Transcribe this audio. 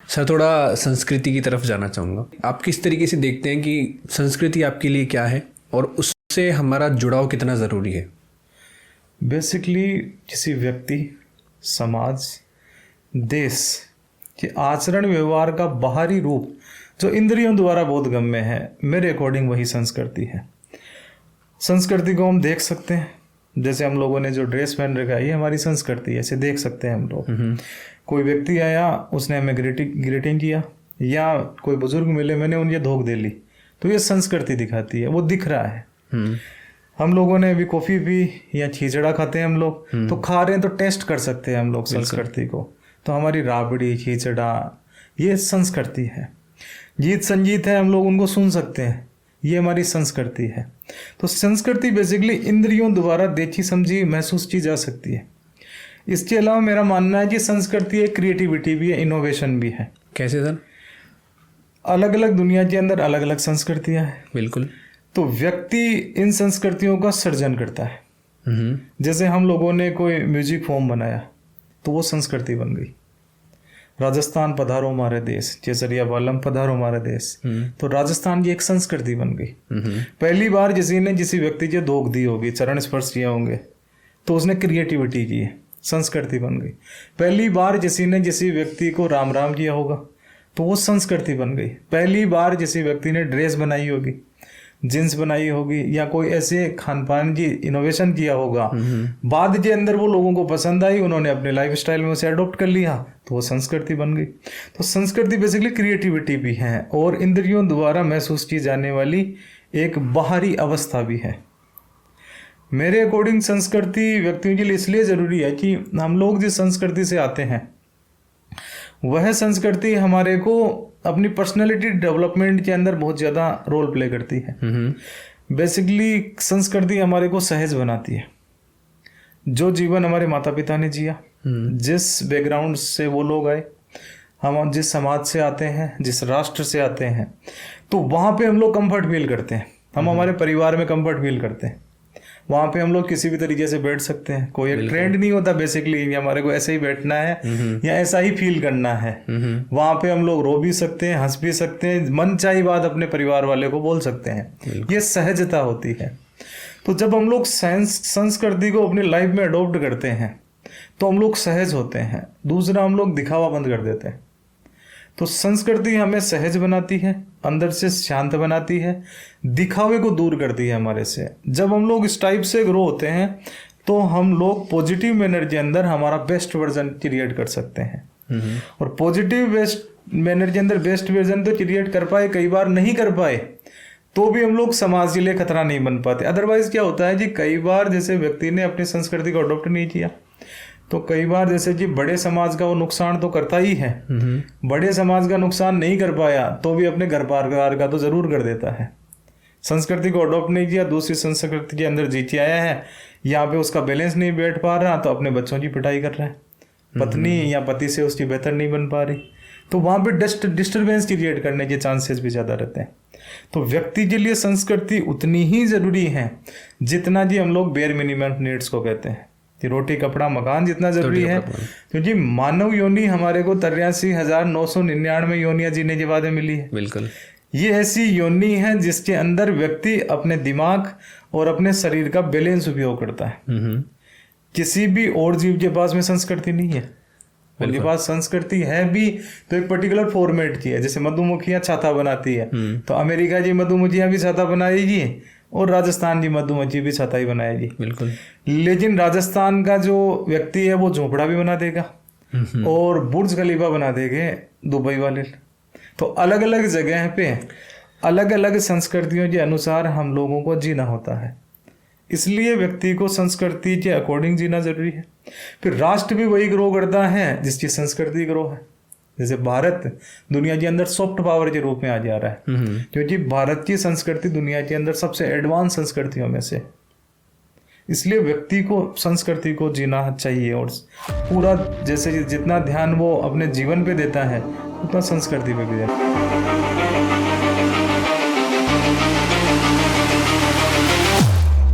Sir थोड़ा संस्कृति की तरफ जाना चाहूँगा। आप किस तरीके से देखते हैं कि संस्कृति आपके लिए क्या है और उससे हमारा जुड़ाव कितना ज़रूरी है? बेसिकली किसी व्यक्ति, समाज, देश के आचरण व्यवहार का बाहरी रूप जो इंद्रियों द्वारा बोधगम्य है, मेरे अकॉर्डिंग वही संस्कृति है। संस्कृति को हम देख सकते हैं, जैसे हम लोगों ने जो ड्रेस पहन रखा है ये हमारी संस्कृति है, ऐसे देख सकते हैं हम लोग। कोई व्यक्ति आया, उसने हमें ग्रीटिंग किया, या कोई बुजुर्ग मिले, मैंने उन्हें धोख दे ली, तो ये संस्कृति दिखाती है, वो दिख रहा है। हम लोगों ने अभी कॉफ़ी पी या खिचड़ा खाते हैं हम लोग, तो खा रहे हैं तो टेस्ट कर सकते हैं हम लोग संस्कृति को। तो हमारी राबड़ी, खिचड़ा, ये संस्कृति है। गीत संगीत है, हम लोग उनको सुन सकते हैं, ये हमारी संस्कृति है। तो संस्कृति बेसिकली इंद्रियों द्वारा देखी समझी महसूस की जा सकती है। इसके अलावा मेरा मानना है कि संस्कृति एक क्रिएटिविटी भी है, इनोवेशन भी है। कैसे सर? अलग अलग दुनिया के अंदर अलग अलग संस्कृतियां हैं। बिल्कुल। तो व्यक्ति इन संस्कृतियों का सर्जन करता है। जैसे हम लोगों ने कोई म्यूजिक फॉर्म बनाया तो वो संस्कृति बन गई। राजस्थान पधारो हमारे देश, केसरिया बालम पधारो हमारे देश, तो राजस्थान की एक संस्कृति बन गई। पहली बार किसी व्यक्ति की धोख दी होगी, चरण स्पर्श किए होंगे, तो उसने क्रिएटिविटी की है, संस्कृति बन गई। पहली बार किसी व्यक्ति को राम राम किया होगा तो वो संस्कृति बन गई। पहली बार किसी व्यक्ति ने ड्रेस बनाई होगी, जींस बनाई होगी, या कोई ऐसे खान पान की इनोवेशन किया होगा, बाद के अंदर वो लोगों को पसंद आई, उन्होंने अपने लाइफ स्टाइल में उसे अडॉप्ट कर लिया, तो वो संस्कृति बन गई। तो संस्कृति बेसिकली क्रिएटिविटी भी है और इंद्रियों द्वारा महसूस की जाने वाली एक बाहरी अवस्था भी है। मेरे अकॉर्डिंग संस्कृति व्यक्तियों के लिए इसलिए ज़रूरी है कि हम लोग जिस संस्कृति से आते हैं वह संस्कृति हमारे को अपनी पर्सनैलिटी डेवलपमेंट के अंदर बहुत ज़्यादा रोल प्ले करती है। बेसिकली संस्कृति हमारे को सहज बनाती है। जो जीवन हमारे माता पिता ने जिया, जिस बैकग्राउंड से वो लोग आए, हम जिस समाज से आते हैं, जिस राष्ट्र से आते हैं, तो वहाँ पे हम लोग कंफर्ट फील करते हैं। हम हमारे परिवार में कंफर्ट फील करते हैं। वहाँ पे हम लोग किसी भी तरीके से बैठ सकते हैं, कोई एक ट्रेंड नहीं होता बेसिकली, हमारे को ऐसे ही बैठना है या ऐसा ही फील करना है। वहाँ पे हम लोग रो भी सकते हैं, हंस भी सकते हैं, मन चाही बात अपने परिवार वाले को बोल सकते हैं। ये सहजता होती है। तो जब हम लोग संस्कृति को अपनी लाइफ में अडॉप्ट करते हैं तो हम लोग सहज होते हैं। दूसरा, हम लोग दिखावा बंद कर देते हैं। तो संस्कृति हमें सहज बनाती है, अंदर से शांत बनाती है, दिखावे को दूर करती है हमारे से। जब हम लोग इस टाइप से ग्रो होते हैं तो हम लोग पॉजिटिव मैनर के अंदर हमारा बेस्ट वर्जन क्रिएट कर सकते हैं। और पॉजिटिव बेस्ट मैनर के अंदर बेस्ट वर्जन तो क्रिएट कर पाए, कई बार नहीं कर पाए तो भी हम लोग समाज के लिए खतरा नहीं बन पाते। अदरवाइज क्या होता है कि कई बार जैसे व्यक्ति ने अपनी संस्कृति को अडॉप्ट नहीं किया तो कई बार जैसे कि बड़े समाज का वो नुकसान तो करता ही है, बड़े समाज का नुकसान नहीं कर पाया तो भी अपने घर परिवार का तो जरूर कर देता है। संस्कृति को अडॉप्ट नहीं किया, दूसरी संस्कृति के अंदर जी के आया है, यहाँ पे उसका बैलेंस नहीं बैठ पा रहा तो अपने बच्चों की पिटाई कर रहा है, पत्नी या पति से उसकी बेहतर नहीं बन पा रही, तो वहाँ पे डिस्टर्बेंस क्रिएट करने के चांसेस भी ज़्यादा रहते हैं। तो व्यक्ति के लिए संस्कृति उतनी ही ज़रूरी है जितना जी हम लोग बेयर मिनिमम नीड्स को कहते हैं कि रोटी कपड़ा मकान जितना जरूरी है। क्योंकि मानव योनि हमारे को 83,999 योनियां जीने के बाद मिली है। बिल्कुल। ये ऐसी योनि है जिसके अंदर व्यक्ति अपने दिमाग और अपने शरीर का बैलेंस उपयोग करता है। किसी भी और जीव के पास में संस्कृति नहीं है। उनके पास संस्कृति है भी तो एक पर्टिकुलर फॉर्मेट की है। जैसे मधुमक्खियां छाता बनाती है तो अमेरिका की मधुमक्खियां भी छाता बनाएगी और राजस्थान की मधुमक्खी भी छाता ही बनाएगी। बिल्कुल। लेकिन राजस्थान का जो व्यक्ति है वो झोपड़ा भी बना देगा और बुर्ज खलीफा बना देंगे दुबई वाले। तो अलग अलग जगह पे अलग अलग संस्कृतियों के अनुसार हम लोगों को जीना होता है। इसलिए व्यक्ति को संस्कृति के अकॉर्डिंग जीना जरूरी है। फिर राष्ट्र भी वही ग्रो करता है जिसकी संस्कृति ग्रो है। जैसे भारत दुनिया के अंदर सॉफ्ट पावर के रूप में आ जा रहा है क्योंकि भारत की संस्कृति दुनिया के अंदर सबसे एडवांस संस्कृतियों में से। इसलिए व्यक्ति को संस्कृति को जीना चाहिए और पूरा जैसे जितना ध्यान वो अपने जीवन पे देता है उतना संस्कृति पे भी देता है।